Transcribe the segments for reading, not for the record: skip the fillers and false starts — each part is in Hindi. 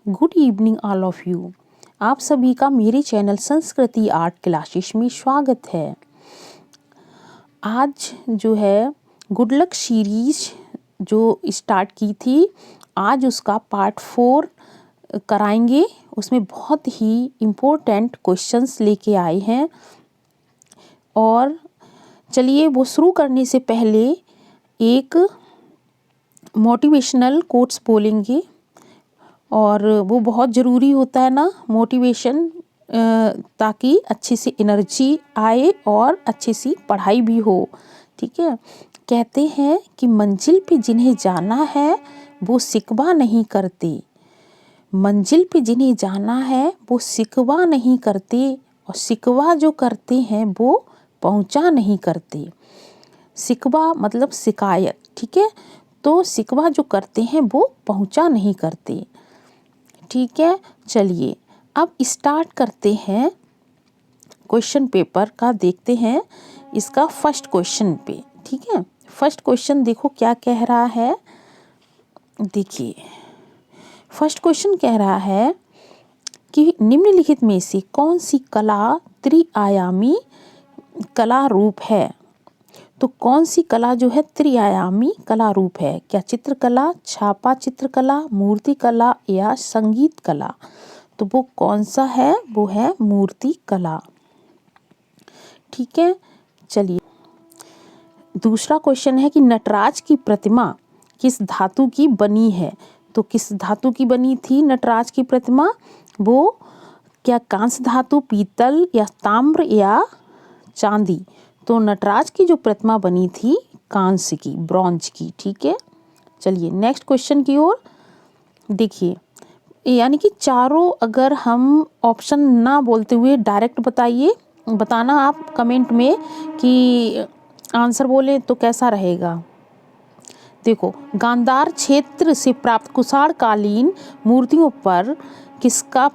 Good evening all of you. आप सभी का मेरे चैनल संस्कृति आर्ट क्लासेस में स्वागत है। आज जो है गुड लक सीरीज जो स्टार्ट की थी, आज उसका पार्ट 4 कराएंगे। उसमें बहुत ही इम्पोर्टेंट क्वेश्चंस लेके आए हैं और चलिए वो शुरू करने से पहले एक मोटिवेशनल कोट्स बोलेंगे और वो बहुत ज़रूरी होता है ना मोटिवेशन, ताकि अच्छी सी एनर्जी आए और अच्छी सी पढ़ाई भी हो। ठीक है, कहते हैं कि मंजिल पे जिन्हें जाना है वो सिकवा नहीं करते। मंजिल पे जिन्हें जाना है वो सिकवा नहीं करते और सिकवा जो करते हैं वो पहुंचा नहीं करते। सिकवा मतलब शिकायत, ठीक है, तो सिकवा जो करते हैं वो पहुंचा नहीं करते। ठीक है, चलिए अब स्टार्ट करते हैं क्वेश्चन पेपर का। देखते हैं इसका फर्स्ट क्वेश्चन पे। ठीक है, फर्स्ट क्वेश्चन देखो क्या कह रहा है। देखिए फर्स्ट क्वेश्चन कह रहा है कि निम्नलिखित में से कौन सी कला त्रिआयामी कला रूप है। तो कौन सी कला जो है त्रिआयामी कला रूप है? क्या चित्रकला, छापा चित्रकला, मूर्ति कला या संगीत कला? तो वो कौन सा है? वो है मूर्ति कला। ठीक है, चलिए दूसरा क्वेश्चन है कि नटराज की प्रतिमा किस धातु की बनी है? तो किस धातु की बनी थी नटराज की प्रतिमा? वो क्या कांस्य धातु, पीतल या ताम्र या चांदी? तो नटराज की जो प्रतिमा बनी थी कांस्य की, ब्रॉन्ज की। ठीक है, चलिए नेक्स्ट क्वेश्चन की ओर देखिए। यानी कि चारों अगर हम ऑप्शन ना बोलते हुए डायरेक्ट बताना आप कमेंट में कि आंसर बोले तो कैसा रहेगा। देखो, गांधार क्षेत्र से प्राप्त कुषाणकालीन मूर्तियों पर किसका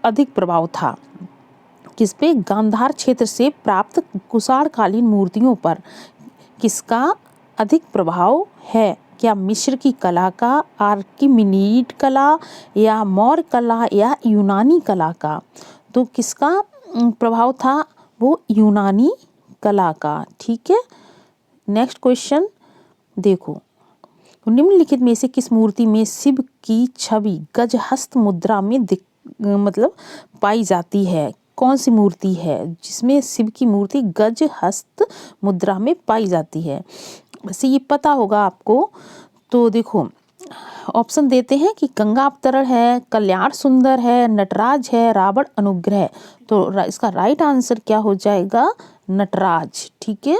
अधिक प्रभाव था? किस पे? गांधार क्षेत्र से प्राप्त कुषाणकालीन मूर्तियों पर किसका अधिक प्रभाव है? क्या मिस्र की कला का, आर्किमिनीड कला या मौर्य कला या यूनानी कला का? तो किसका प्रभाव था? वो यूनानी कला का। ठीक है, नेक्स्ट क्वेश्चन देखो। निम्नलिखित में से किस मूर्ति में शिव की छवि गजहस्त मुद्रा में मतलब पाई जाती है? कौन सी मूर्ति है जिसमें शिव की मूर्ति गजहस्त मुद्रा में पाई जाती है? वैसे ये पता होगा आपको। तो देखो ऑप्शन देते हैं कि गंगा अवतरण है, कल्याण सुंदर है, नटराज है, रावण अनुग्रह। तो इसका राइट आंसर क्या हो जाएगा? नटराज। ठीक है,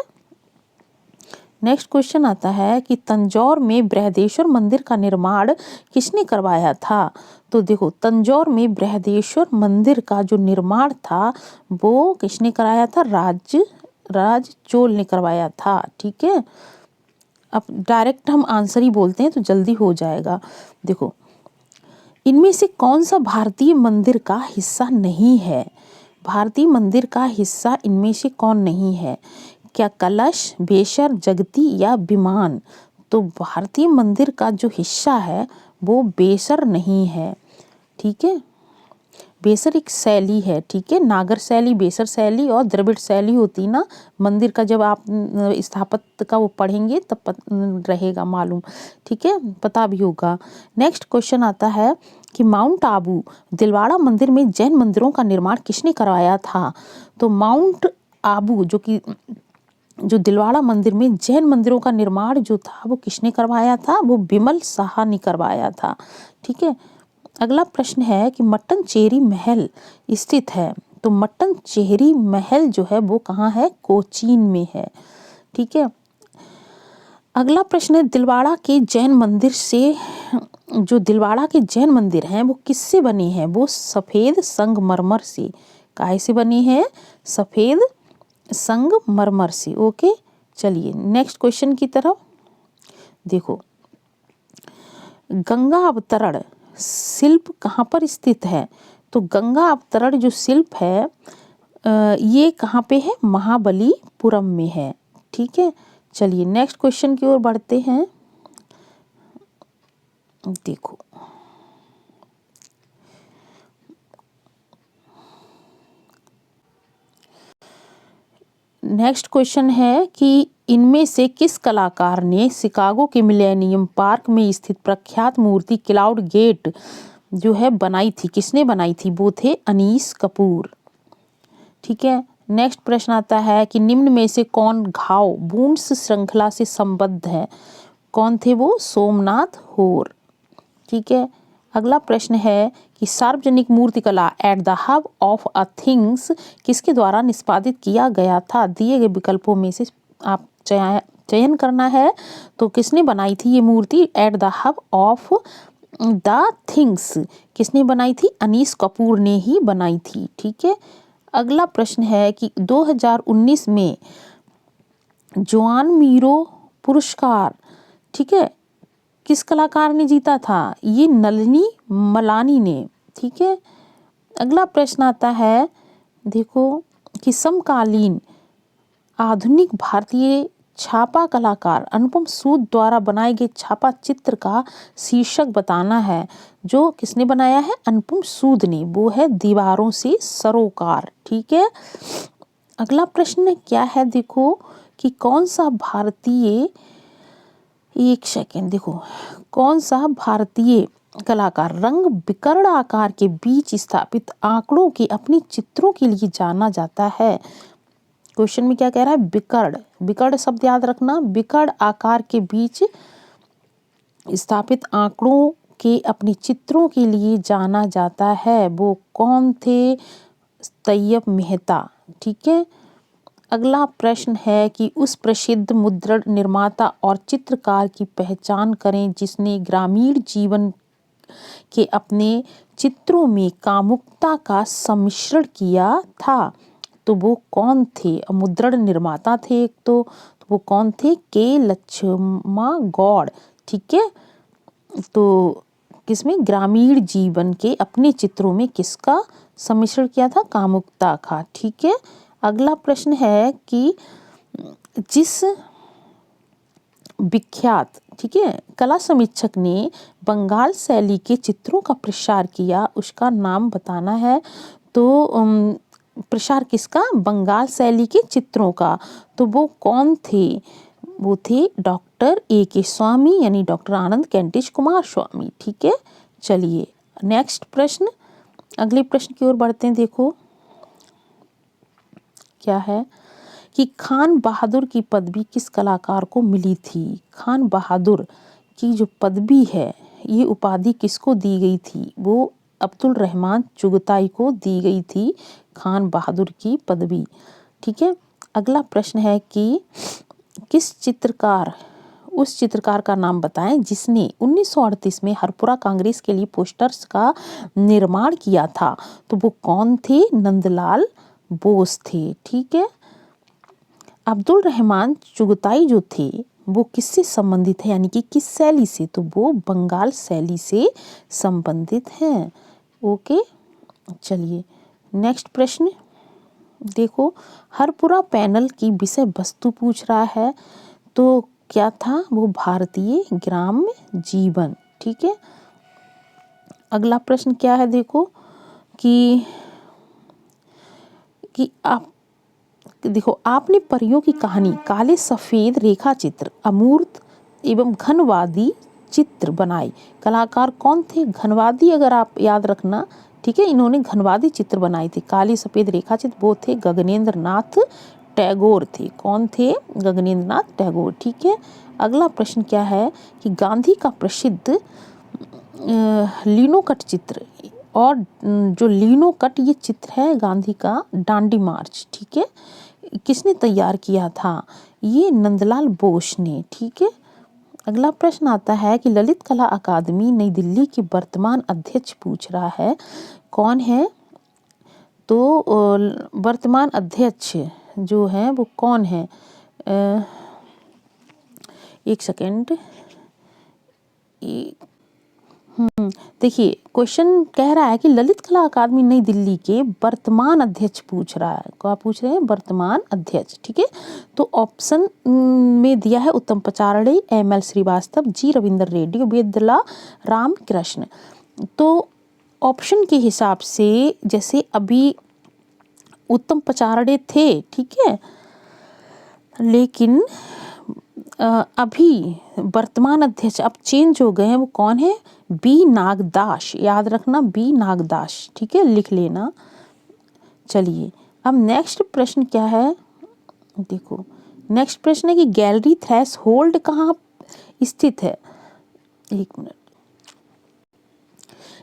नेक्स्ट क्वेश्चन आता है कि तंजौर में बृहदेश्वर मंदिर का निर्माण किसने करवाया था? तो देखो तंजौर में बृहदेश्वर मंदिर का जो निर्माण था वो किसने कराया था? राज चोल ने करवाया था। ठीक है, अब डायरेक्ट हम आंसर ही बोलते हैं तो जल्दी हो जाएगा। देखो, इनमें से कौन सा भारतीय मंदिर का हिस्सा नहीं है? भारतीय मंदिर का हिस्सा इनमें से कौन नहीं है? क्या कलश, बेशर, जगती या विमान? तो भारतीय मंदिर का जो हिस्सा है वो बेसर नहीं है। ठीक है, बेसर एक शैली है। ठीक है, नागर शैली, बेसर शैली और द्रविड़ शैली होती ना मंदिर का। जब आप स्थापत्य का वो पढ़ेंगे तब रहेगा मालूम। ठीक है, पता भी होगा। नेक्स्ट क्वेश्चन आता है कि माउंट आबू दिलवाड़ा मंदिर में जैन मंदिरों का निर्माण किसने करवाया था? तो माउंट आबू जो दिलवाड़ा मंदिर में जैन मंदिरों का निर्माण जो था वो किसने करवाया था? वो बिमल साहा ने करवाया था। ठीक है, अगला प्रश्न है कि मट्टनचेरी महल स्थित है। तो मट्टनचेरी महल जो है वो कहाँ है? कोचीन में है। ठीक है, अगला प्रश्न है दिलवाड़ा के जैन मंदिर हैं वो किससे बने हैं? वो सफ़ेद संगमरमर से। काहे से बने हैं? सफ़ेद संगमरमर से। ओके, चलिए नेक्स्ट क्वेश्चन की तरफ देखो। गंगा अवतरण शिल्प कहाँ पर स्थित है? तो गंगा अवतरण जो शिल्प है ये कहाँ पे है? महाबलीपुरम में है। ठीक है, चलिए नेक्स्ट क्वेश्चन की ओर बढ़ते हैं। देखो नेक्स्ट क्वेश्चन है कि इनमें से किस कलाकार ने शिकागो के मिलेनियम पार्क में स्थित प्रख्यात मूर्ति क्लाउड गेट जो है बनाई थी, किसने बनाई थी? वो थे अनीस कपूर। ठीक है, नेक्स्ट प्रश्न आता है कि निम्न में से कौन घाव बूंड्स श्रृंखला से संबद्ध है? कौन थे वो? सोमनाथ होर। ठीक है, अगला प्रश्न है कि सार्वजनिक मूर्तिकला eight the hub of a things किसके द्वारा निष्पादित किया गया था? दिए गए विकल्पों में से आप चयन करना है। तो किसने बनाई थी ये मूर्ति at the hub of the things? किसने बनाई थी? अनीस कपूर ने ही बनाई थी। ठीक है, अगला प्रश्न है कि 2019 में जोआन मीरो पुरस्कार, ठीक है, किस कलाकार ने जीता था? ये नलिनी मलानी ने। ठीक है, अगला प्रश्न आता है देखो कि समकालीन आधुनिक भारतीय छापा कलाकार अनुपम सूद द्वारा बनाए गए छापा चित्र का शीर्षक बताना है। जो किसने बनाया है? अनुपम सूद ने। वो है दीवारों से सरोकार। ठीक है, अगला प्रश्न क्या है देखो कि कौन सा भारतीय, एक सेकेंड, देखो कौन सा भारतीय कलाकार रंग विकर्ण आकार के बीच स्थापित आंकड़ों के अपने चित्रों के लिए जाना जाता है? क्वेश्चन में क्या कह रहा है? विकर्ण, विकर्ण शब्द याद रखना, विकर्ण आकार के बीच स्थापित आंकड़ों के अपने चित्रों के लिए जाना जाता है। वो कौन थे? तैयब मेहता। ठीक है, अगला प्रश्न है कि उस प्रसिद्ध मुद्रण निर्माता और चित्रकार की पहचान करें जिसने ग्रामीण जीवन के अपने चित्रों में कामुकता का सम्मिश्रण किया था। तो वो कौन थे? मुद्रण निर्माता थे एक तो वो कौन थे? के लक्ष्मा गौड़। ठीक है, तो किसमें? ग्रामीण जीवन के अपने चित्रों में किसका सम्मिश्रण किया था? कामुकता का। ठीक है, अगला प्रश्न है कि जिस विख्यात, ठीक है, कला समीक्षक ने बंगाल शैली के चित्रों का प्रसार किया उसका नाम बताना है। तो प्रसार किसका? बंगाल शैली के चित्रों का। तो वो कौन थे? वो थे डॉक्टर A.K. स्वामी, यानी डॉक्टर आनंद कैंटिश कुमार स्वामी। ठीक है, चलिए नेक्स्ट प्रश्न, अगले प्रश्न की ओर बढ़ते हैं। देखो क्या है कि खान बहादुर की पदवी किस कलाकार को मिली थी? खान बहादुर की जो पदवी है, ये उपाधि किसको दी गई थी? वो अब्दुल रहमान चुगताई को दी गई थी खान बहादुर की पदवी। ठीक है, अगला प्रश्न है कि किस चित्रकार, उस चित्रकार का नाम बताएं जिसने 1938 में हरपुरा कांग्रेस के लिए पोस्टर्स का निर्माण किया था। तो वो कौन थे? नंदलाल बोस थे। ठीक है, अब्दुल रहमान चुगताई जो थे वो किससे संबंधित है, यानी कि किस शैली से? तो वो बंगाल शैली से संबंधित हैं। ओके, चलिए नेक्स्ट प्रश्न देखो, हरपुरा पैनल की विषय वस्तु पूछ रहा है। तो क्या था? वो भारतीय ग्राम्य जीवन। ठीक है, अगला प्रश्न क्या है देखो कि आप देखो आपने परियों की कहानी काले सफेद रेखा चित्र अमूर्त एवं घनवादी चित्र बनाए, कलाकार कौन थे? घनवादी, अगर आप याद रखना। ठीक है, इन्होंने घनवादी चित्र बनाए थे, काले सफेद रेखा चित्र। वो थे गगनेंद्र नाथ टैगोर थे। कौन थे? गगनेंद्र नाथ टैगोर। ठीक है, अगला प्रश्न क्या है कि गांधी का प्रसिद्ध लिनोकट चित्र, और जो लिनोकट ये चित्र है गांधी का दांडी मार्च, ठीक है, किसने तैयार किया था? ये नंदलाल बोस ने। ठीक है, अगला प्रश्न आता है कि ललित कला अकादमी नई दिल्ली के वर्तमान अध्यक्ष पूछ रहा है, कौन है? तो वर्तमान अध्यक्ष जो है वो कौन है? एक सेकेंड, देखिए क्वेश्चन कह रहा है कि ललित कला अकादमी नई दिल्ली के वर्तमान अध्यक्ष पूछ रहा है। क्या पूछ रहे हैं? वर्तमान अध्यक्ष। ठीक है, तो ऑप्शन में दिया है उत्तम पचारड़े, ML श्रीवास्तव, जी रविंदर रेड्डी, वेदला रामकृष्ण। तो ऑप्शन के हिसाब से जैसे अभी उत्तम पचारड़े थे, ठीक है, लेकिन अभी वर्तमान अध्यक्ष अब चेंज हो गए हैं, वो कौन है? बी नागदास, याद रखना बी नागदास, ठीक है, लिख लेना। चलिए अब नेक्स्ट प्रश्न क्या है, देखो नेक्स्ट प्रश्न है कि गैलरी थ्रेशोल्ड कहाँ स्थित है? एक मिनट,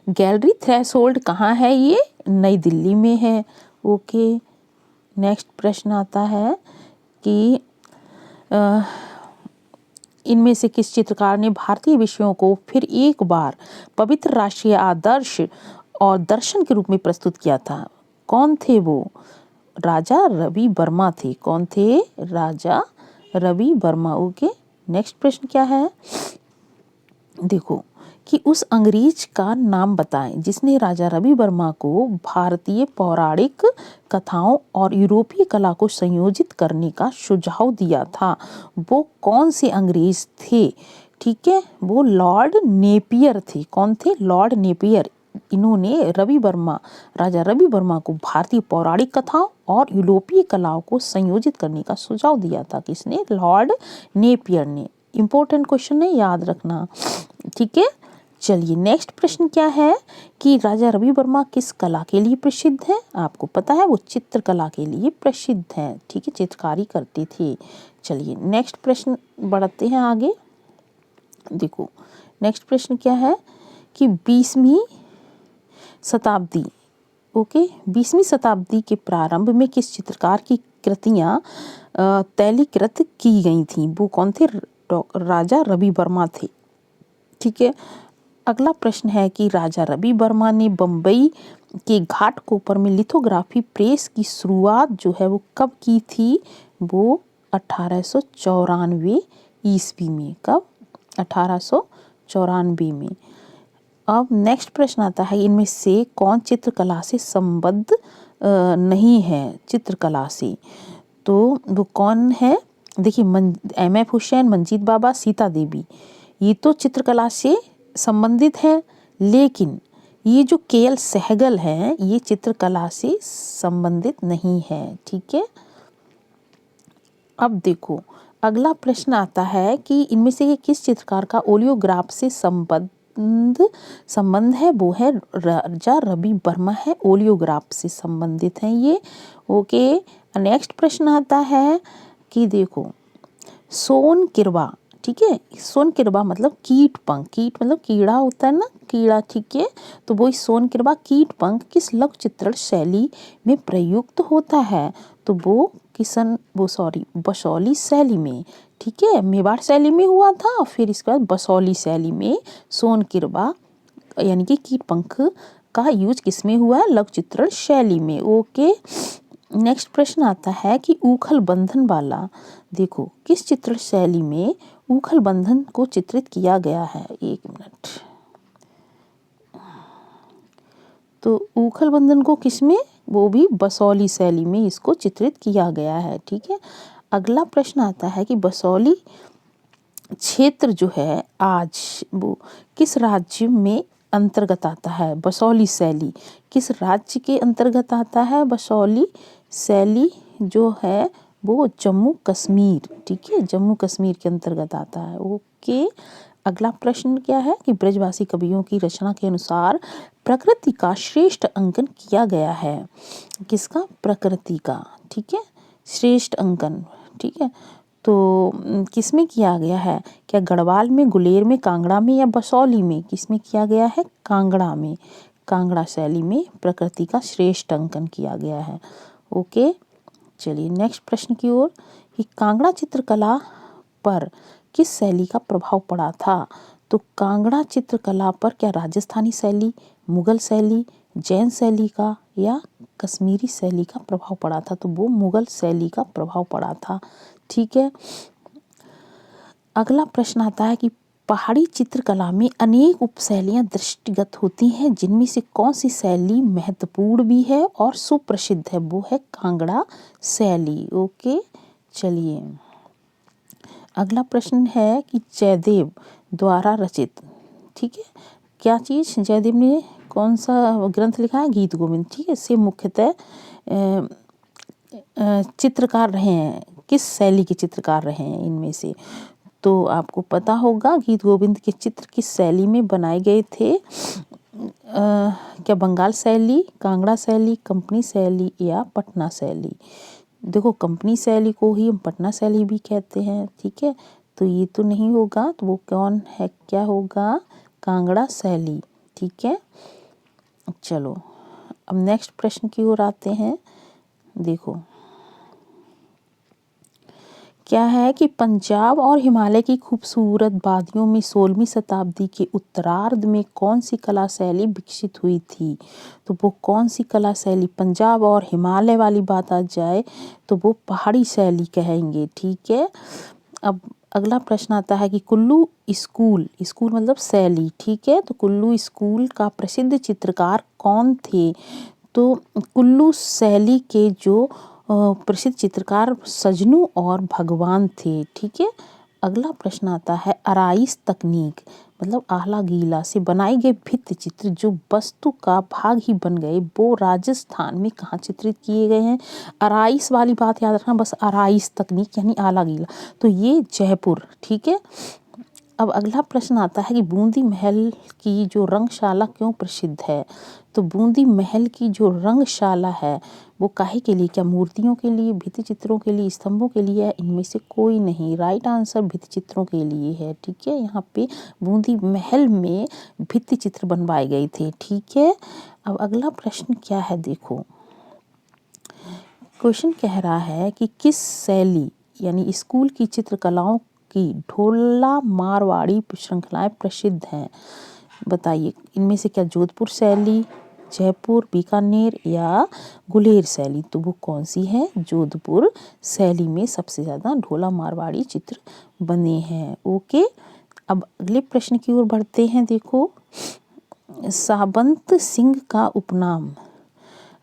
गैलरी थ्रेशोल्ड कहाँ है? ये नई दिल्ली में है। ओके, नेक्स्ट प्रश्न आता है कि इनमें से किस चित्रकार ने भारतीय विषयों को फिर एक बार पवित्र राष्ट्रीय आदर्श और दर्शन के रूप में प्रस्तुत किया था? कौन थे वो? राजा रवि वर्मा थे। कौन थे? राजा रवि वर्मा। ओके, नेक्स्ट प्रश्न क्या है, देखो कि उस अंग्रेज का नाम बताएं जिसने राजा रवि वर्मा को भारतीय पौराणिक कथाओं और यूरोपीय कला को संयोजित करने का सुझाव दिया था। वो कौन से अंग्रेज थे? ठीक है, वो लॉर्ड नेपियर थे। कौन थे? Lord Napier. इन्होंने राजा रवि वर्मा को भारतीय पौराणिक कथाओं और यूरोपीय कलाओं को संयोजित करने का सुझाव दिया था। किसने? लॉर्ड नेपियर ने। इंपॉर्टेंट क्वेश्चन है, याद रखना, ठीक है। चलिए नेक्स्ट प्रश्न क्या है कि राजा रवि वर्मा किस कला के लिए प्रसिद्ध है? आपको पता है वो चित्रकला के लिए प्रसिद्ध है, ठीक है, चित्रकारी करते थे। चलिए नेक्स्ट प्रश्न बढ़ते हैं आगे। देखो नेक्स्ट प्रश्न क्या है कि 20वीं शताब्दी, ओके, 20वीं शताब्दी के प्रारंभ में किस चित्रकार की कृतियां तैलीकृत की गई थी? वो कौन थे? राजा रवि वर्मा थे, ठीक है। अगला प्रश्न है कि राजा रवि वर्मा ने बम्बई के घाटकोपर में लिथोग्राफी प्रेस की शुरुआत जो है वो कब की थी? वो 1894 ईस्वी में। कब? 1894 में। अब नेक्स्ट प्रश्न आता है इनमें से कौन चित्रकला से संबद्ध नहीं है? चित्रकला से तो वो कौन है? देखिए M.F. हुसैन, मंजीत बाबा, सीता देवी, ये तो चित्रकला से संबंधित है, लेकिन ये जो KL सहगल है ये चित्रकला से संबंधित नहीं है, ठीक है। अब देखो अगला प्रश्न आता है कि इनमें से किस चित्रकार का ओलियोग्राफ से संबंध है? वो है राजा रवि वर्मा है, ओलियोग्राफ से संबंधित हैं ये। ओके, नेक्स्ट प्रश्न आता है कि देखो सोन किरवा, ठीक है, सोन किरवा मतलब कीट पंख, कीट मतलब कीड़ा होता है ना, कीड़ा, ठीक है, तो वही सोन किरवा कीट पंख किस लघु चित्रण शैली में प्रयुक्त होता है? तो वो बसौली शैली में, ठीक है, मेवाड़ शैली में हुआ था, फिर इसके बाद बसौली शैली में सोन किरवा यानी कि कीट पंख का यूज किसमें हुआ है? लघु चित्रण शैली में। ओके, नेक्स्ट प्रश्न आता है कि ऊखल बंधन वाला, देखो किस चित्रण शैली में ऊखल बंधन को चित्रित किया गया है? एक मिनट, तो ऊखल बंधन को किसमें? वो भी बसौली शैली में इसको चित्रित किया गया है, ठीक है। अगला प्रश्न आता है कि बसौली क्षेत्र जो है आज वो किस राज्य में अंतर्गत आता है? बसौली शैली किस राज्य के अंतर्गत आता है? बसौली शैली जो है वो जम्मू कश्मीर, ठीक है, जम्मू कश्मीर के अंतर्गत आता है। ओके, अगला प्रश्न क्या है कि ब्रजवासी कवियों की रचना के अनुसार प्रकृति का श्रेष्ठ अंकन किया गया है? किसका? प्रकृति का, ठीक है, श्रेष्ठ अंकन, ठीक है, तो किसमें किया गया है? क्या गढ़वाल में, गुलेर में, कांगड़ा में या बसौली में? किसमें किया गया है? कांगड़ा में, कांगड़ा शैली में प्रकृति का श्रेष्ठ अंकन किया गया है। ओके, चलिए नेक्स्ट प्रश्न की ओर कि कांगड़ा चित्रकला पर किस शैली का प्रभाव पड़ा था? तो कांगड़ा चित्रकला पर क्या राजस्थानी शैली, मुगल शैली, जैन शैली का या कश्मीरी शैली का प्रभाव पड़ा था? तो वो मुगल शैली का प्रभाव पड़ा था, ठीक है। अगला प्रश्न आता है कि पहाड़ी चित्रकला में अनेक उपशैलियां दृष्टिगत होती हैं, जिनमें से कौन सी शैली महत्वपूर्ण भी है और सुप्रसिद्ध है? वो है कांगड़ा शैली। ओके, चलिए अगला प्रश्न है कि जयदेव द्वारा रचित, ठीक है, क्या चीज़? जयदेव ने कौन सा ग्रंथ लिखा है? गीत गोविंद, ठीक है, से मुख्यतः चित्रकार रहे हैं किस शैली के चित्रकार रहे हैं इनमें से? तो आपको पता होगा गीत गोविंद के चित्र किस शैली में बनाए गए थे? क्या बंगाल शैली, कांगड़ा शैली, कंपनी शैली या पटना शैली? देखो कंपनी शैली को ही हम पटना शैली भी कहते हैं, ठीक है। तो ये तो नहीं होगा, तो वो कौन है, क्या होगा? कांगड़ा शैली, ठीक है। चलो अब नेक्स्ट प्रश्न की ओर आते हैं। देखो क्या है कि पंजाब और हिमालय की खूबसूरत वादियों में 16वीं शताब्दी के उत्तरार्ध में कौन सी कला शैली विकसित हुई थी? तो वो कौन सी कला शैली, पंजाब और हिमालय वाली बात आ जाए तो वो पहाड़ी शैली कहेंगे, ठीक है। अब अगला प्रश्न आता है कि कुल्लू स्कूल, स्कूल मतलब शैली, ठीक है। तो कुल्लू स्कूल का प्रसिद्ध चित्रकार कौन थे? तो कुल्लू शैली के जो प्रसिद्ध चित्रकार सजनू और भगवान थे, ठीक है। अगला प्रश्न आता है आराइश तकनीक मतलब आला गीला से बनाए गए भित्ति चित्र जो वस्तु का भाग ही बन गए, वो राजस्थान में कहाँ चित्रित किए गए हैं? आराइश वाली बात याद रखना, बस आराइश तकनीक यानी आला गीला, तो ये जयपुर, ठीक है। अब अगला प्रश्न आता है कि बूंदी महल की जो रंगशाला क्यों प्रसिद्ध है? तो बूंदी महल की जो रंगशाला है वो काहे के लिए, क्या मूर्तियों के लिए, भित्ति चित्रों के लिए, स्तंभों के लिए है? इनमें से कोई नहीं, राइट आंसर भित्ति चित्रों के लिए है, ठीक है। यहाँ पे बूंदी महल में भित्ति चित्र बनवाए गए थे, ठीक है। अब अगला प्रश्न क्या है, देखो क्वेश्चन कह रहा है कि किस शैली यानी स्कूल की चित्रकलाओं की ढोला मारवाड़ी श्रृंखलाएं प्रसिद्ध हैं? बताइए इनमें से क्या जोधपुर शैली, जयपुर, बीकानेर या गुलेर शैली? तो वो कौन सी है? जोधपुर शैली में सबसे ज़्यादा ढोला मारवाड़ी चित्र बने हैं, ओके। अब अगले प्रश्न की ओर बढ़ते हैं। देखो सावंत सिंह का उपनाम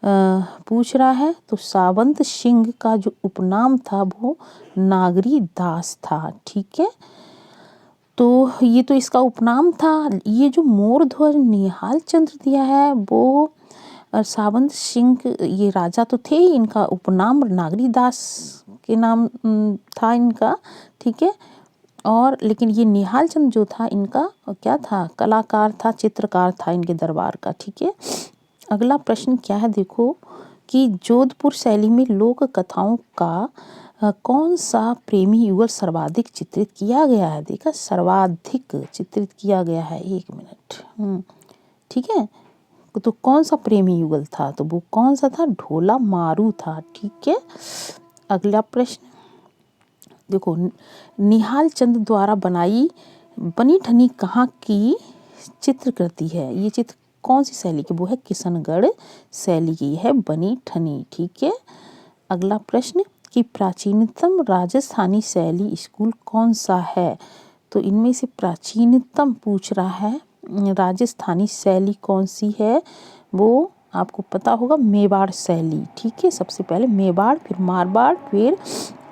पूछ रहा है, तो सावंत सिंह का जो उपनाम था वो नागरी दास था, ठीक है। तो ये तो इसका उपनाम था। ये जो मोर ध्वज निहाल चंद्र दिया है वो सावंत सिंह ये राजा तो थे ही, इनका उपनाम नागरी दास के नाम था इनका, ठीक है। और लेकिन ये निहाल चंद जो था इनका क्या था, कलाकार था, चित्रकार था इनके दरबार का, ठीक है। अगला प्रश्न क्या है, देखो कि जोधपुर शैली में लोक कथाओं का कौन सा प्रेमी युगल सर्वाधिक चित्रित किया गया है? देखा सर्वाधिक चित्रित किया गया है, एक मिनट, ठीक है। तो कौन सा प्रेमी युगल था? तो वो कौन सा था? ढोला मारू था, ठीक है। अगला प्रश्न देखो निहाल चंद द्वारा बनी ठनी कहाँ की चित्रकृति है? ये चित्र कौन सी शैली की? वो है किशनगढ़ शैली की है बनी ठनी, ठीक है। अगला प्रश्न कि प्राचीनतम राजस्थानी शैली स्कूल कौन सा है? तो इनमें से प्राचीनतम पूछ रहा है, राजस्थानी शैली कौन सी है? वो आपको पता होगा मेवाड़ शैली, ठीक है। सबसे पहले मेवाड़, फिर मारवाड़, फिर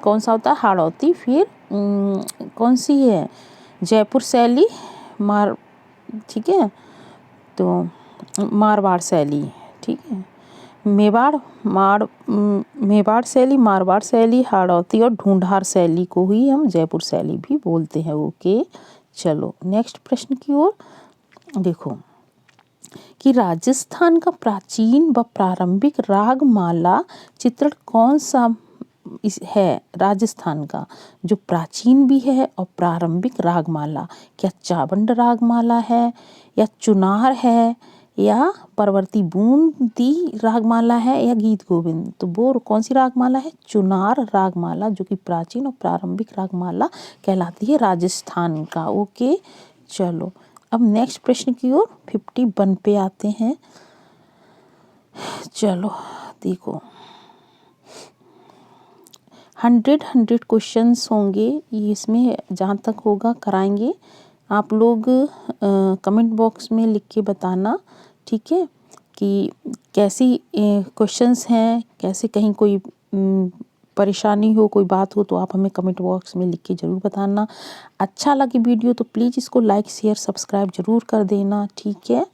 कौन सा होता है हाड़ौती, फिर कौन सी है जयपुर शैली, ठीक है। तो मारवाड़ शैली, ठीक है। मेवाड़ शैली, मारवाड़ शैली, हाड़ौती और ढूंढार शैली को ही हम जयपुर शैली भी बोलते हैं, ओके। चलो नेक्स्ट प्रश्न की ओर देखो कि राजस्थान का प्राचीन व प्रारंभिक रागमाला चित्रण कौन सा है? राजस्थान का जो प्राचीन भी है और प्रारंभिक रागमाला, क्या चावंड रागमाला है या चुनार है या परवर्ती बूंदी रागमाला है या गीत गोविंद? तो वो कौन सी रागमाला है? चुनार रागमाला, जो कि प्राचीन और प्रारंभिक रागमाला कहलाती है राजस्थान का, ओके। चलो अब नेक्स्ट प्रश्न की ओर 51 पे आते हैं। चलो देखो 100 क्वेश्चंस होंगे ये, इसमें जहाँ तक होगा कराएंगे। आप लोग कमेंट बॉक्स में लिख के बताना, ठीक है, कि कैसी क्वेश्चंस हैं, कैसे कहीं कोई परेशानी हो, कोई बात हो तो आप हमें कमेंट बॉक्स में लिख के ज़रूर बताना। अच्छा लगे वीडियो तो प्लीज़ इसको लाइक शेयर सब्सक्राइब ज़रूर कर देना, ठीक है।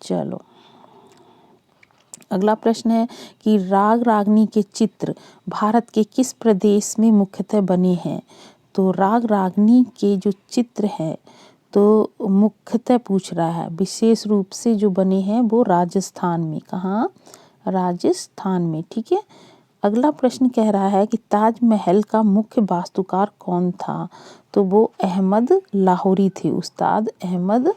चलो अगला प्रश्न है कि राग रागनी के चित्र भारत के किस प्रदेश में मुख्यतः बने हैं। तो राग रागनी के जो चित्र है तो मुख्यतः पूछ रहा है, विशेष रूप से जो बने हैं वो राजस्थान में। कहाँ? राजस्थान में। ठीक है। अगला प्रश्न कह रहा है कि ताजमहल का मुख्य वास्तुकार कौन था। तो वो अहमद लाहौरी थे, उस्ताद अहमद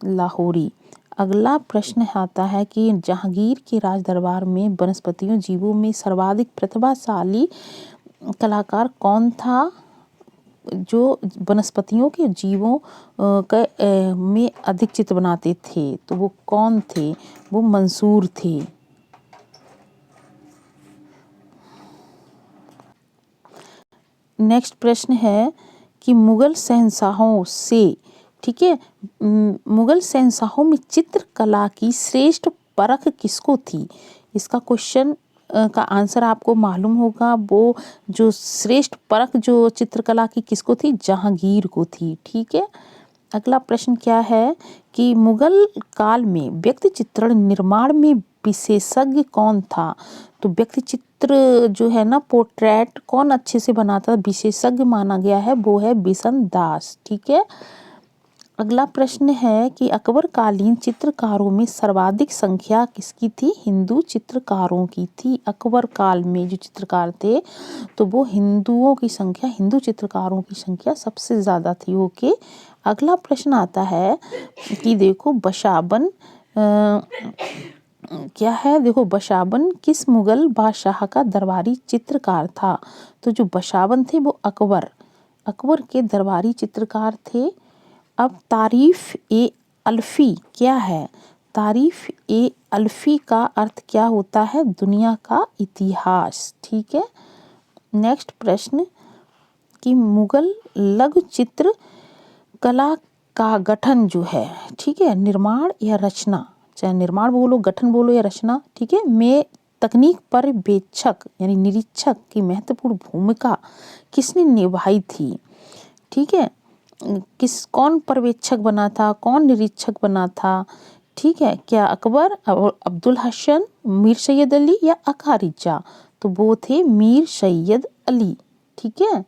लाहौरी। अगला प्रश्न आता है कि जहांगीर के राज दरबार में वनस्पतियों जीवों में सर्वाधिक प्रतिभाशाली कलाकार कौन था। जो वनस्पतियों के जीवों में अधिक चित्र बनाते थे तो वो कौन थे। वो मंसूर थे। नेक्स्ट प्रश्न है कि मुगल शहंशाहों से, ठीक है, मुगल शहंशाहों में चित्रकला की श्रेष्ठ परख किसको थी। इसका क्वेश्चन का आंसर आपको मालूम होगा। वो जो श्रेष्ठ परख जो चित्रकला की किसको थी, जहांगीर को थी। ठीक है। अगला प्रश्न क्या है कि मुगल काल में व्यक्ति चित्रण निर्माण में विशेषज्ञ कौन था। तो व्यक्ति चित्र जो है ना, पोर्ट्रेट कौन अच्छे से बनाता, विशेषज्ञ माना गया है, वो है बिशन दास। ठीक है। अगला प्रश्न है कि अकबरकालीन चित्रकारों में सर्वाधिक संख्या किसकी थी। हिंदू चित्रकारों की थी। अकबर काल में जो चित्रकार थे तो वो हिंदुओं की संख्या, हिंदू चित्रकारों की संख्या सबसे ज़्यादा थी। ओके। अगला प्रश्न आता है कि देखो बशाबन क्या है। देखो बशाबन किस मुगल बादशाह का दरबारी चित्रकार था। तो जो बशाबन थे वो अकबर के दरबारी चित्रकार थे। अब तारीफ ए अल्फी क्या है। तारीफ ए अल्फी का अर्थ क्या होता है, दुनिया का इतिहास। ठीक है। नेक्स्ट प्रश्न कि मुगल लघु चित्र कला का गठन जो है, ठीक है, निर्माण या रचना, चाहे निर्माण बोलो, गठन बोलो या रचना, ठीक है, में तकनीक पर्यवेक्षक यानी निरीक्षक की महत्वपूर्ण भूमिका किसने निभाई थी। ठीक है। कौन पर्यवेक्षक बना था, कौन निरीक्षक बना था। ठीक है। क्या अकबर, अब्दुल हसन, मीर सैयद अली या अकारिजा। तो वो थे मीर सैयद अली। ठीक है।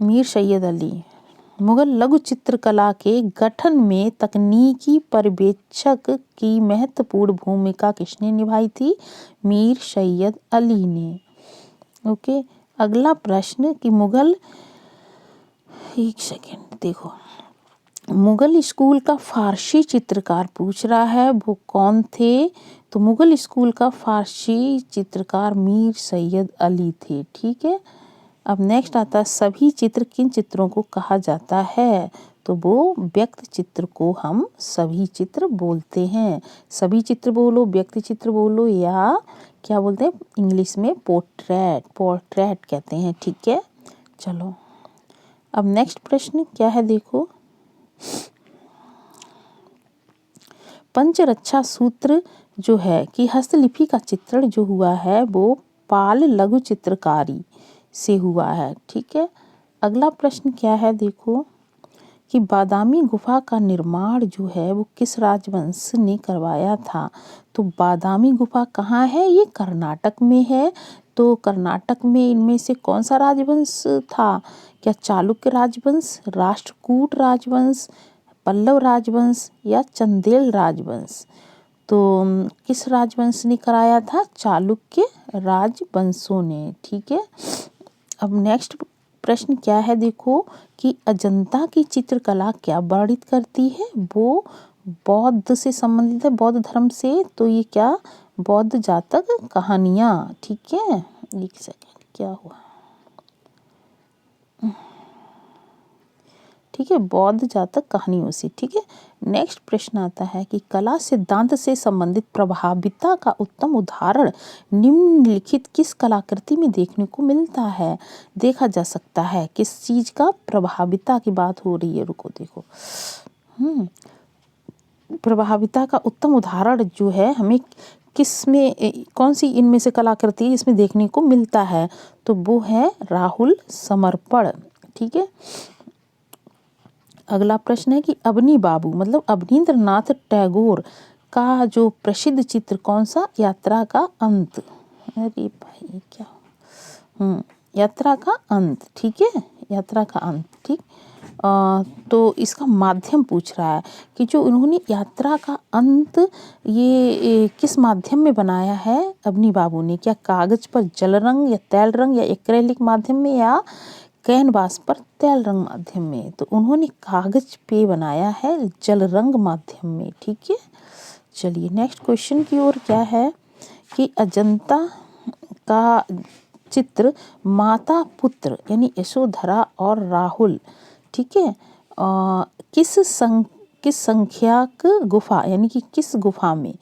मीर सैयद अली। मुगल लघु चित्रकला के गठन में तकनीकी पर्यवेक्षक की महत्वपूर्ण भूमिका किसने निभाई थी, मीर सैयद अली ने। ओके। अगला प्रश्न कि मुगल, एक सेकेंड देखो, मुगल स्कूल का फारसी चित्रकार पूछ रहा है, वो कौन थे। तो मुगल स्कूल का फारसी चित्रकार मीर सैयद अली थे। ठीक है। अब नेक्स्ट आता है सभी चित्र किन चित्रों को कहा जाता है। तो वो व्यक्ति चित्र को हम सभी चित्र बोलते हैं। सभी चित्र बोलो, व्यक्ति चित्र बोलो, या क्या बोलते हैं इंग्लिश में पोर्ट्रेट कहते हैं। ठीक है। चलो अब नेक्स्ट प्रश्न क्या है, देखो पंचरक्षा सूत्र जो है कि हस्तलिपि का चित्रण जो हुआ है वो पाल लघु चित्रकारी से हुआ है। ठीक है। अगला प्रश्न क्या है, देखो कि बादामी गुफा का निर्माण जो है वो किस राजवंश ने करवाया था। तो बादामी गुफा कहाँ है, ये कर्नाटक में है। तो कर्नाटक में इनमें से कौन सा राजवंश था, क्या चालुक्य राजवंश, राष्ट्रकूट राजवंश, पल्लव राजवंश या चंदेल राजवंश। तो किस राजवंश ने कराया था, चालुक्य राजवंशों ने। ठीक है। अब नेक्स्ट प्रश्न क्या है, देखो कि अजंता की चित्रकला क्या वर्णित करती है। वो बौद्ध से संबंधित है, बौद्ध धर्म से। तो ये क्या, बौद्ध जातक कहानियाँ। ठीक है। एक सेकेंड क्या हुआ, ठीक है, बौद्ध जातक कहानियों से। ठीक है। नेक्स्ट प्रश्न आता है कि कला सिद्धांत से संबंधित प्रभाविता का उत्तम उदाहरण निम्नलिखित किस कलाकृति में देखने को मिलता है, देखा जा सकता है। किस चीज का प्रभाविता की बात हो रही है, रुको देखो। प्रभाविता का उत्तम उदाहरण जो है हमें किस में, कौन सी इनमें से कलाकृति इसमें देखने को मिलता है। तो वो है राहुल समर्पण। ठीक है। अगला प्रश्न है कि अवनी बाबू मतलब अवनींद्रनाथ टैगोर का जो प्रसिद्ध चित्र कौन सा? यात्रा का अंत। अरे भाई क्या, यात्रा का अंत, ठीक है, यात्रा का अंत, ठीक। तो इसका माध्यम पूछ रहा है कि जो उन्होंने यात्रा का अंत ये किस माध्यम में बनाया है अवनी बाबू ने? क्या कागज पर जल रंग या तेल रंग या एक्रेलिक माध्यम में या कैनवास पर तेल रंग माध्यम में? तो उन्होंने कागज पे बनाया है जल रंग माध्यम में, ठीक है। चलिए नेक्स्ट क्वेश्चन की ओर क्या है कि अजंता का चित्र माता पुत्र यानी यशोधरा और राहुल, ठीक है, किस संख्याक गुफा यानी कि किस गुफा में,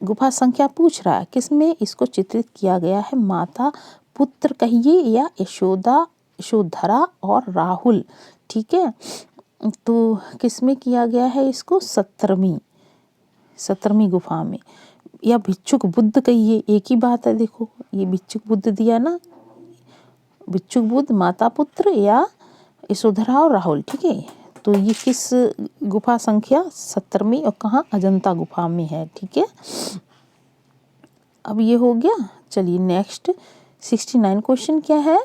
गुफा संख्या पूछ रहा है, किस में इसको चित्रित किया गया है? माता पुत्र कहिए या यशोधरा और राहुल, ठीक है। तो किस में किया गया है इसको? 17वीं गुफा में, या भिक्षुक बुद्ध कहिए, एक ही बात है। देखो ये भिक्षुक बुद्ध दिया ना, भिक्षुक बुद्ध, माता पुत्र या यशोधरा और राहुल, ठीक है। तो ये किस गुफा संख्या 17वीं और कहाँ? अजंता गुफा में है, ठीक है। अब ये हो गया। चलिए नेक्स्ट 69 क्वेश्चन क्या है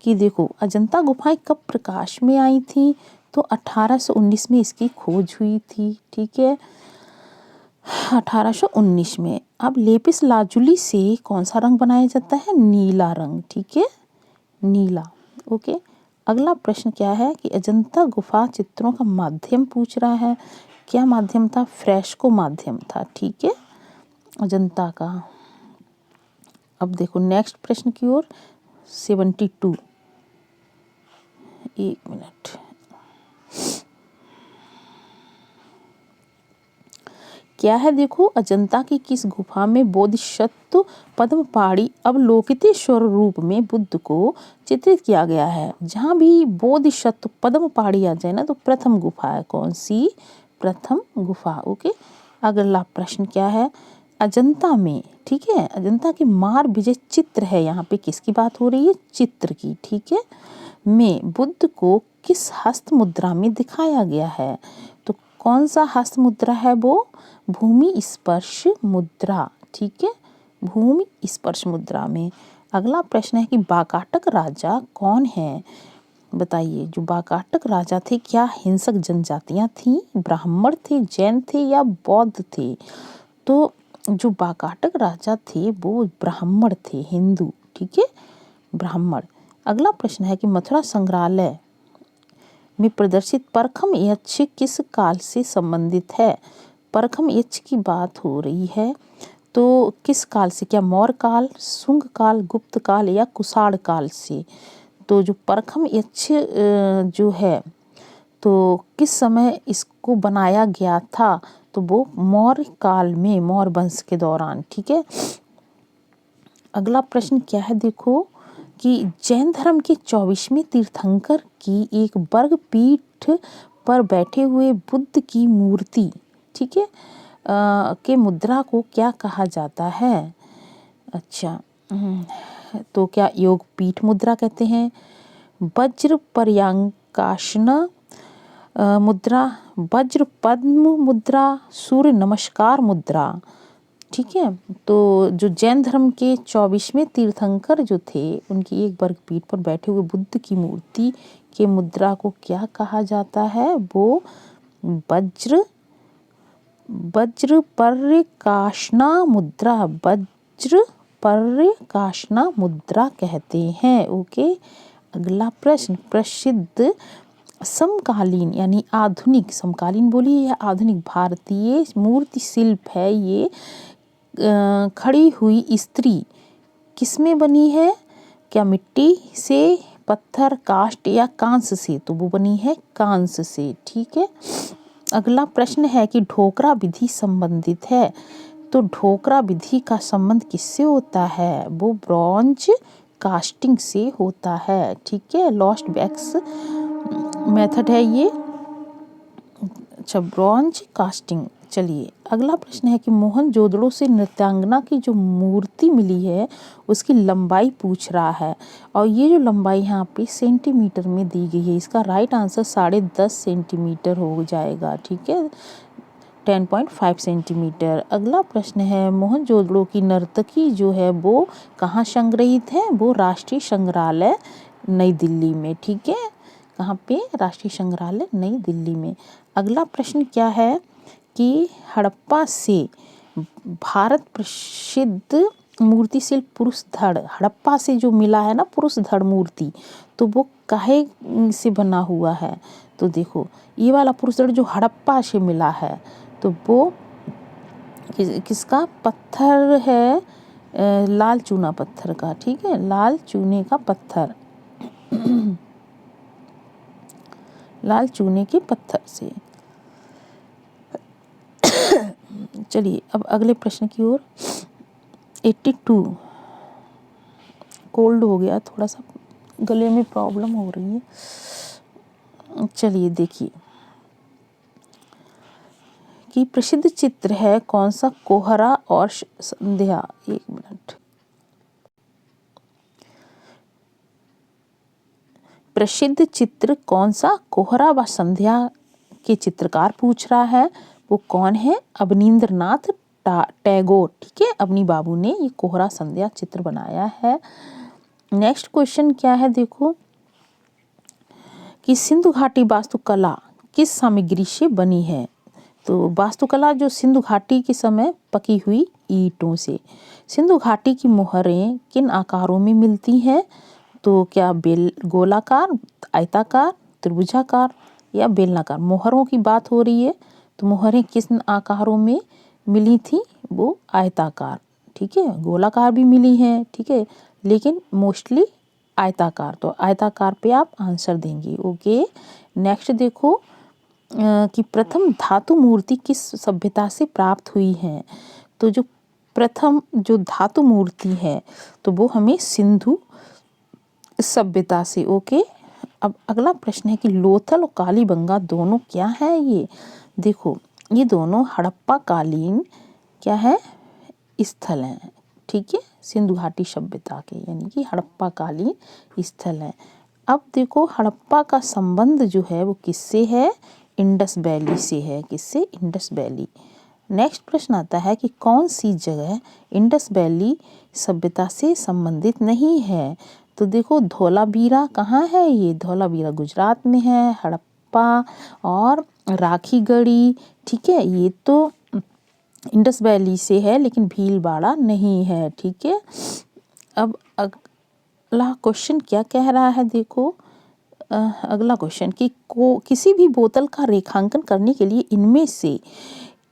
कि देखो अजंता गुफाएं कब प्रकाश में आई थी? तो 1819 में इसकी खोज हुई थी, ठीक है, 1819 में। अब लेपिस लाजुली से कौन सा रंग बनाया जाता है? नीला रंग, ठीक है, नीला, ओके। अगला प्रश्न क्या है कि अजंता गुफा चित्रों का माध्यम पूछ रहा है। क्या माध्यम था? फ्रेस्को माध्यम था, ठीक है, अजंता का। अब देखो नेक्स्ट प्रश्न की ओर 72, एक मिनट, क्या है? देखो अजंता की किस गुफा में बोधिसत्व पद्मपाणि अवलोकितेश्वर रूप में बुद्ध को चित्रित किया गया है? जहाँ भी बोधिसत्व पद्मपाणि आ जाए ना तो प्रथम गुफा है, कौन सी? प्रथम गुफा, ओके। अगला प्रश्न क्या है? अजंता में, ठीक है, अजंता के मार विजय चित्र है, यहाँ पे किसकी बात हो रही है? चित्र की, ठीक है, में बुद्ध को किस हस्त मुद्रा में दिखाया गया है? तो कौन सा हस्त मुद्रा है वो? भूमि स्पर्श मुद्रा, ठीक है, भूमि स्पर्श मुद्रा में। अगला प्रश्न है कि वाकाटक राजा कौन है? बताइए, जो वाकाटक राजा थे क्या हिंसक जनजातियां थीं, ब्राह्मण थे, जैन थे या बौद्ध थे? तो जो वाकाटक राजा थे वो ब्राह्मण थे, हिंदू, ठीक है, ब्राह्मण। अगला प्रश्न है कि मथुरा संग्रहालय में प्रदर्शित परखम यक्ष किस काल से संबंधित है? परखम यक्ष की बात हो रही है तो किस काल से? क्या मौर्य काल, शुंग काल, गुप्त काल या कुषाण काल से? तो जो परखम यक्ष जो है तो किस समय इसको बनाया गया था? तो वो मौर्य काल में, मौर्य वंश के दौरान, ठीक है। अगला प्रश्न क्या है? देखो कि जैन धर्म के 24वें तीर्थंकर की एक वर्ग पीठ पर बैठे हुए बुद्ध की मूर्ति, ठीक है, के मुद्रा को क्या कहा जाता है? अच्छा, तो क्या योग पीठ मुद्रा कहते हैं, वज्र पर्यांकासना मुद्रा, वज्र पद्म मुद्रा, सूर्य नमस्कार मुद्रा, ठीक है। तो जो जैन धर्म के 24वें तीर्थंकर जो थे उनकी एक वर्ग पीठ पर बैठे हुए बुद्ध की मूर्ति के मुद्रा को क्या कहा जाता है? वो वज्र पर्यकासना मुद्रा, वज्र पर्यकासना मुद्रा कहते हैं, ओके। अगला प्रश्न, प्रसिद्ध समकालीन यानी आधुनिक, समकालीन बोलिए या आधुनिक भारतीय मूर्ति शिल्प है ये खड़ी हुई स्त्री किसमें बनी है? क्या मिट्टी से, पत्थर, काष्ठ या कांस्य से? तो वो बनी है कांस्य से, ठीक है। अगला प्रश्न है कि ढोकरा विधि संबंधित है, तो ढोकरा विधि का संबंध किससे होता है? वो ब्रॉन्ज कास्टिंग से होता है, ठीक है, लॉस्ट वैक्स मेथड है ये, अच्छा, ब्रॉन्ज कास्टिंग। चलिए अगला प्रश्न है कि मोहनजोदड़ो से नृत्यांगना की जो मूर्ति मिली है उसकी लंबाई पूछ रहा है, और ये जो लंबाई यहाँ पे सेंटीमीटर में दी गई है, इसका राइट आंसर 10.5 सेंटीमीटर हो जाएगा, ठीक है। 10.5 सेंटीमीटर। अगला प्रश्न है, मोहनजोदड़ो की नर्तकी जो है वो कहाँ संग्रहित है? वो राष्ट्रीय संग्रहालय नई दिल्ली में। ठीक है, कहाँ पे? राष्ट्रीय संग्रहालय नई दिल्ली में। अगला प्रश्न क्या है कि हड़प्पा से भारत प्रसिद्ध मूर्ति शिल्प पुरुष धड़, हड़प्पा से जो मिला है ना पुरुष धड़ मूर्ति, तो वो काहे से बना हुआ है? तो देखो ये वाला पुरुष धड़ जो हड़प्पा से मिला है तो वो किसका पत्थर है? लाल चूना पत्थर का। ठीक है, लाल चूने का पत्थर लाल चूने के पत्थर से। चलिए अब अगले प्रश्न की ओर। 82 कोल्ड हो गया, थोड़ा सा गले में प्रॉब्लम हो रही है। चलिए देखिए कि प्रसिद्ध चित्र है कौन सा? कोहरा और संध्या। एक मिनट, प्रसिद्ध चित्र कौन सा? कोहरा व संध्या के चित्रकार पूछ रहा है, वो कौन है? अवनींद्रनाथ टैगोर। ठीक है, अवनी बाबू ने ये कोहरा संध्या चित्र बनाया है। नेक्स्ट क्वेश्चन क्या है देखो कि सिंधु घाटी वास्तुकला किस सामग्री से बनी है? तो वास्तुकला जो सिंधु घाटी के समय पकी हुई ईंटों से। सिंधु घाटी की मोहरें किन आकारों में मिलती हैं? तो क्या गोलाकार, आयताकार, त्रिभुजाकार या बेलनाकार? मोहरों की बात हो रही है, तो मोहरें किस आकारों में मिली थी? वो आयताकार। ठीक है, गोलाकार भी मिली हैं, ठीक है, लेकिन मोस्टली आयताकार। तो आयताकार पे आप आंसर देंगे। ओके, नेक्स्ट देखो कि प्रथम धातु मूर्ति किस सभ्यता से प्राप्त हुई है? तो जो प्रथम जो धातु मूर्ति है तो वो हमें सिंधु सभ्यता से। ओके, अब अगला प्रश्न है कि लोथल और कालीबंगा दोनों क्या है? ये देखो ये दोनों हड़प्पा कालीन क्या है? स्थल हैं। ठीक है, सिंधु घाटी सभ्यता के, यानी कि हड़प्पा कालीन स्थल हैं। अब देखो हड़प्पा का संबंध जो है वो किससे है? इंडस वैली से है। किससे? Indus valley. नेक्स्ट प्रश्न आता है कि कौन सी जगह इंडस वैली सभ्यता से संबंधित नहीं है? तो देखो धोलावीरा कहाँ है? ये धोलावीरा गुजरात में है। हड़प्पा और राखीगढ़ी, ठीक है, ये तो इंडस वैली से है लेकिन भीलवाड़ा नहीं है। ठीक है, अब अगला क्वेश्चन क्या कह रहा है देखो अगला क्वेश्चन कि किसी भी बोतल का रेखांकन करने के लिए इनमें से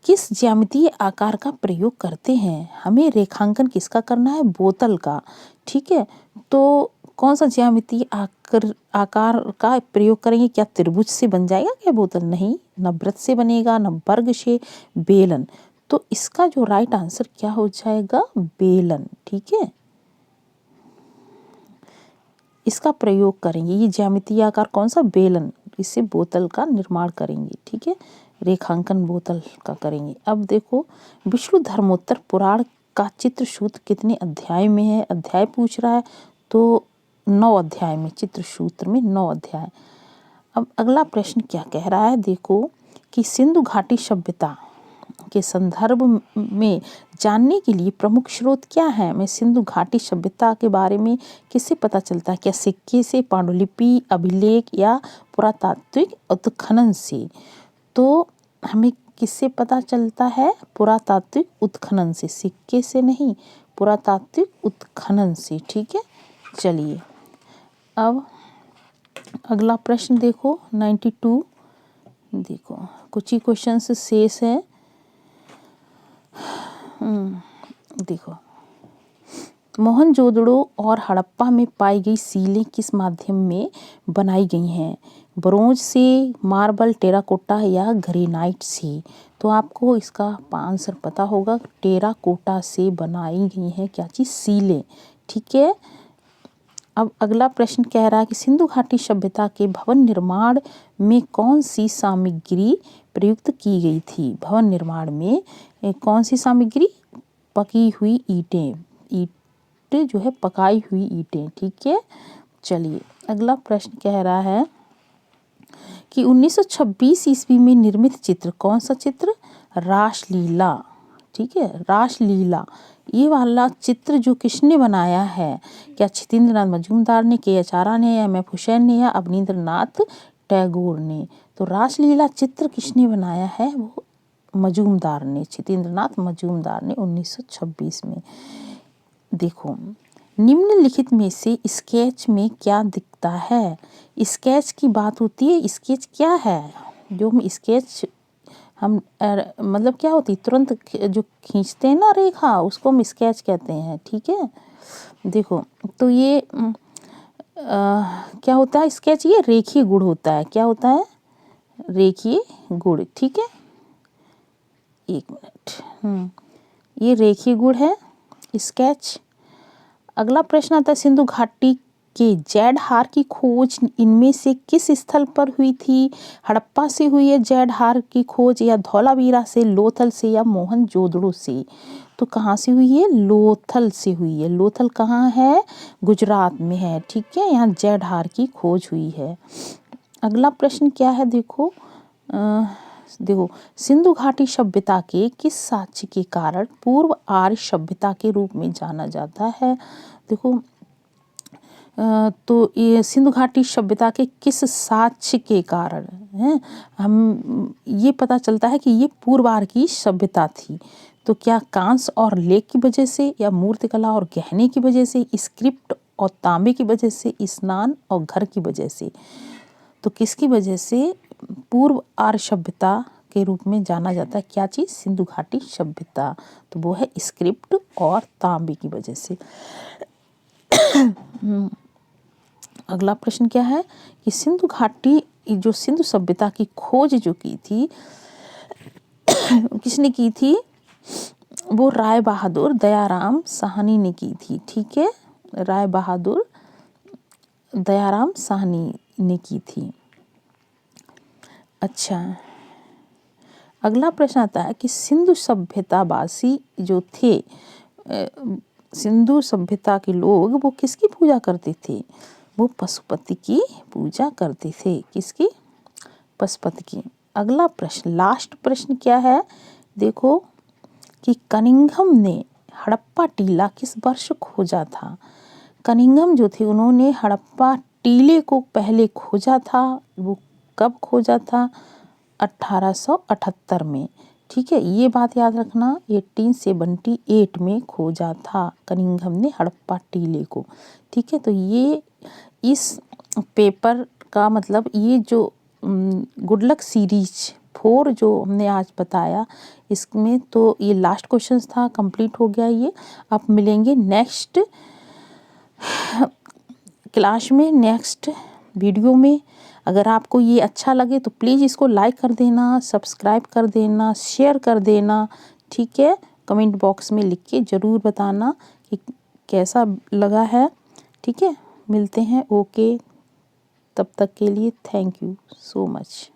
किस ज्यामितीय आकार का प्रयोग करते हैं? हमें रेखांकन किसका करना है? बोतल का। ठीक है, तो कौन सा ज्यामितीय आकार का प्रयोग करेंगे? क्या त्रिभुज से बन जाएगा क्या बोतल? नहीं, न वृत्त से बनेगा, न वर्ग से, बेलन। तो इसका जो राइट आंसर क्या हो जाएगा? बेलन। ठीक है, इसका प्रयोग करेंगे। ये ज्यामितीय आकार कौन सा? बेलन। इससे बोतल का निर्माण करेंगे। ठीक है, रेखांकन बोतल का करेंगे। अब देखो विष्णु धर्मोत्तर पुराण का चित्रसूत्र कितने अध्याय में है? अध्याय पूछ रहा है, तो 9 अध्याय में। चित्रसूत्र में 9 अध्याय। अब अगला प्रश्न क्या कह रहा है देखो कि सिंधु घाटी सभ्यता के संदर्भ में जानने के लिए प्रमुख स्रोत क्या है? मैं सिंधु घाटी सभ्यता के बारे में किससे पता चलता है? क्या सिक्के से, पांडुलिपि, अभिलेख या पुरातात्विक उत्खनन से? तो हमें किससे पता चलता है? पुरातात्विक उत्खनन से, सिक्के से नहीं, पुरातात्विक उत्खनन से। ठीक है, चलिए अब अगला प्रश्न देखो 92। देखो कुछ ही क्वेश्चन शेष है। देखो मोहनजोदड़ो और हड़प्पा में पाई गई सीलें किस माध्यम में बनाई गई हैं? ब्रोंज से, मार्बल, टेराकोटा या ग्रेनाइट से? तो आपको इसका आंसर पता होगा, टेराकोटा से बनाई गई हैं क्या चीज़? सीलें। ठीक है, अब अगला प्रश्न कह रहा है कि सिंधु घाटी सभ्यता के भवन निर्माण में कौन सी सामग्री प्रयुक्त की गई थी? भवन निर्माण में कौन सी सामग्री? पकी हुई ईंटें। ईंटें जो है पकाई हुई ईंटें। ठीक है, चलिए अगला प्रश्न कह रहा है कि 1926 ईस्वी में निर्मित चित्र, कौन सा चित्र? रासलीला। ठीक है, रासलीला, ये वाला चित्र जो किसने बनाया है? क्या छितेंद्रनाथ मजूमदार ने, के.एच. आरा ने, या एम.एफ. हुसैन ने, या अवनींद्रनाथ टैगोर ने? तो रासलीला चित्र किसने बनाया है? वो मजूमदार ने, छितेंद्रनाथ मजूमदार ने 1926 में। देखो, निम्नलिखित में से स्केच में क्या दिखता है? स्केच की बात होती है। स्केच क्या है? जो हम स्केच मतलब क्या होती है, तुरंत जो खींचते हैं ना रेखा, उसको हम स्केच कहते हैं। ठीक है, देखो तो ये क्या होता है स्केच? ये रेखीय गुण होता है। क्या होता है? रेखीय गुण। ठीक है, एक मिनट, ये रेखीय गुण है स्केच। अगला प्रश्न आता है, सिंधु घाटी के जैड हार की खोज इनमें से किस स्थल पर हुई थी? हड़प्पा से हुई है जैड हार की खोज, या धौलावीरा से, लोथल से, या मोहनजोदड़ो से? तो कहाँ से हुई है? लोथल से हुई है। लोथल कहाँ है? गुजरात में है। ठीक है, यहाँ जैड हार की खोज हुई है। अगला प्रश्न क्या है? देखो देखो, सिंधु घाटी सभ्यता के किस साक्ष्य के कारण पूर्व आर्य सभ्यता के रूप में जाना जाता है? देखो तो ये सिंधु घाटी सभ्यता के किस साक्ष्य के कारण है, हम ये पता चलता है कि ये पूर्व आर्य की सभ्यता थी। तो क्या कांस्य और लेख की वजह से, या मूर्तिकला और गहने की वजह से, स्क्रिप्ट और तांबे की वजह से, स्नान और घर की वजह से? तो किसकी वजह से पूर्व आर्य सभ्यता के रूप में जाना जाता है? क्या चीज़? सिंधु घाटी सभ्यता। तो वो है स्क्रिप्ट और तांबे की वजह से। अगला प्रश्न क्या है कि सिंधु घाटी जो सिंधु सभ्यता की खोज जो की थी किसने की थी? वो राय बहादुर दयाराम साहनी ने की थी। ठीक है, राय बहादुर दयाराम साहनी ने की थी। अच्छा, अगला प्रश्न आता है कि सिंधु सभ्यतावासी जो थे, सिंधु सभ्यता के लोग वो किसकी पूजा करते थे? वो पशुपति की पूजा करते थे। किसकी? पशुपति की। अगला प्रश्न, लास्ट प्रश्न क्या है? देखो कि कनिंघम ने हड़प्पा टीला किस वर्ष खोजा था? कनिंघम जो थे उन्होंने हड़प्पा टीले को पहले खोजा था। वो कब खोजा था? 1878 में। ठीक है, ये बात याद रखना, 1878 में खोजा था कनिंघम ने हड़प्पा टीले को। ठीक है, तो ये इस पेपर का मतलब ये जो गुड लक सीरीज 4 जो हमने आज बताया, इसमें तो ये लास्ट क्वेश्चन था, कंप्लीट हो गया ये। अब मिलेंगे नेक्स्ट क्लास में, नेक्स्ट वीडियो में। अगर आपको ये अच्छा लगे तो प्लीज़ इसको लाइक कर देना, सब्सक्राइब कर देना, शेयर कर देना। ठीक है, कमेंट बॉक्स में लिख के ज़रूर बताना कि कैसा लगा है। ठीक है, मिलते हैं। ओके, तब तक के लिए थैंक यू सो मच।